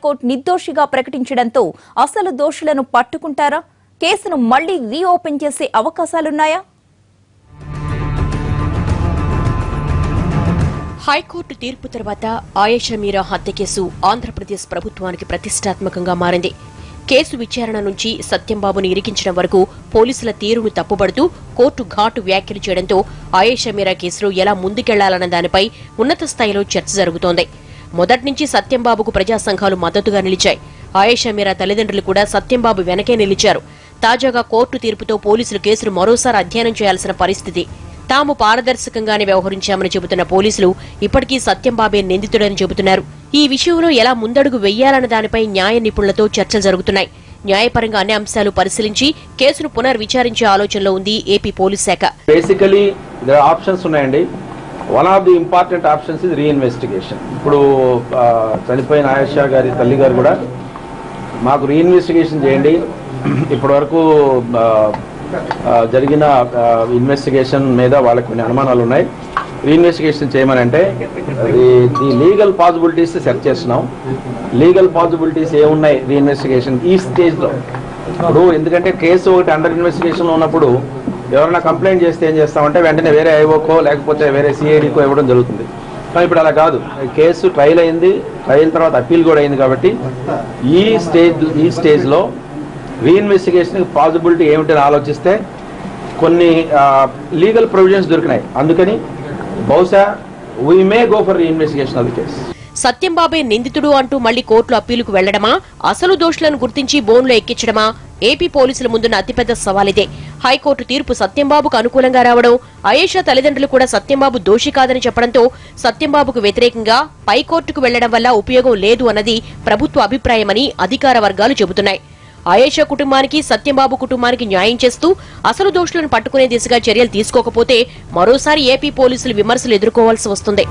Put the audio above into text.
High court నిర్దోషిగా ప్రకటించడంతో అసలు దోషులను పట్టుకుంటారా? కేసును మళ్లీ రీఓపెన్ చేసే అవకాశాలున్నాయా? హైకోర్టు తీర్పు తర్వాత ఆయేషా మీరా హత్య కేసు ఆంధ్రప్రదేశ్ ప్రభుత్వానికి ప్రతిష్టాత్మకంగా మారింది. కేసు విచారణ నుంచి సత్యంబాబుని ఇరికించడం వరకు పోలీసుల తీరును తప్పుబడుతూ కోర్టు ఘాటు వ్యాఖ్యలు చేయడంతో ఆయేషా మీరా కేసులో ఎలా ముందుకెళ్లాలన్న దానిపై ఉన్నత స్థాయిలో చర్చ జరుగుతోంది. మొదటి నుంచి సత్యంబాబుకు ప్రజా సంఘాలు మద్దతుగా నిలిచాయి. ఆయేషా మీరా తల్లిదండ్రులు కూడా సత్యంబాబు వెనకే నిలిచారు. తాజాగా కోర్టు తీర్పుతో పోలీసులు కేసును మరోసారి అధ్యయనం చేయాల్సిన పరిస్థితి. తాము పారదర్శకంగానే వ్యవహరించామని చెబుతున్న పోలీసులు ఇప్పటికీ సత్యంబాబే నిందితుడని చెబుతున్నారు. ఈ విషయంలో ఎలా ముందడుగు వెయ్యాలన్న దానిపై న్యాయ నిపుణులతో చర్చలు జరుగుతున్నాయి. న్యాయపరంగా అన్ని అంశాలు పరిశీలించి కేసును పునర్విచారించే ఆలోచనలో ఉంది ఏపీ పోలీస్ శాఖ. బేసికలీ ఆప్షన్స్ ఉన్నాయండి. One of the important options ఇది రీఇన్వెస్టిగేషన్. ఇప్పుడు చనిపోయిన ఆయేషా గారి తల్లి గారు కూడా మాకు రీఇన్వెస్టిగేషన్ చేయండి, ఇప్పటి వరకు జరిగిన ఇన్వెస్టిగేషన్ మీద వాళ్ళకి కొన్ని అనుమానాలు ఉన్నాయి, రీఇన్వెస్టిగేషన్ చేయమని అంటే ది లీగల్ పాసిబిలిటీస్ సెర్చ్ చేస్తున్నాం. లీగల్ పాసిబిలిటీస్ ఏమున్నాయి రీఇన్వెస్టిగేషన్ ఈ స్టేజ్లో? ఇప్పుడు ఎందుకంటే కేసు ఒకటి అండర్ ఇన్వెస్టిగేషన్లో ఉన్నప్పుడు ఎవరైనా కంప్లైంట్ చేస్తే ఏం చేస్తామంటే వెంటనే వేరే ఐఓకో లేకపోతే వేరే సిఐడికో ఇవ్వడం జరుగుతుంది. కానీ ఇప్పుడు అలా కాదు. కేసు ట్రయల్ అయింది, ట్రయల్ తర్వాత అప్పీల్ కూడా అయింది. కాబట్టి ఈ స్టేజ్లో రీఇన్వెస్టిగేషన్ పాసిబిలిటీ ఏమిటని ఆలోచిస్తే కొన్ని లీగల్ ప్రొవిజన్స్ దొరికినాయి. అందుకని బహుశా we may go for reinvestigation of the case. సత్యంబాబే నిందితుడు అంటూ మళ్లీ కోర్టులో అప్పీలుకు వెళ్లడమా, అసలు దోషులను గుర్తించి బోన్లో ఎక్కించడమా? ఏపీ పోలీసుల ముందున్న అతిపెద్ద సవాలిదే. హైకోర్టు తీర్పు సత్యంబాబుకు అనుకూలంగా రావడం, ఆయేషా తల్లిదండ్రులు కూడా సత్యంబాబు దోషి కాదని చెప్పడంతో సత్యంబాబుకు వ్యతిరేకంగా పైకోర్టుకు వెళ్లడం వల్ల ఉపయోగం లేదు అన్నది ప్రభుత్వ అభిప్రాయమని అధికార వర్గాలు చెబుతున్నాయి. ఆయేషా కుటుంబానికి, సత్యంబాబు కుటుంబానికి న్యాయం చేస్తూ అసలు దోషులను పట్టుకునే దిశగా చర్యలు తీసుకోకపోతే మరోసారి ఏపీ పోలీసులు విమర్శలు ఎదుర్కోవాల్సి వస్తుంది.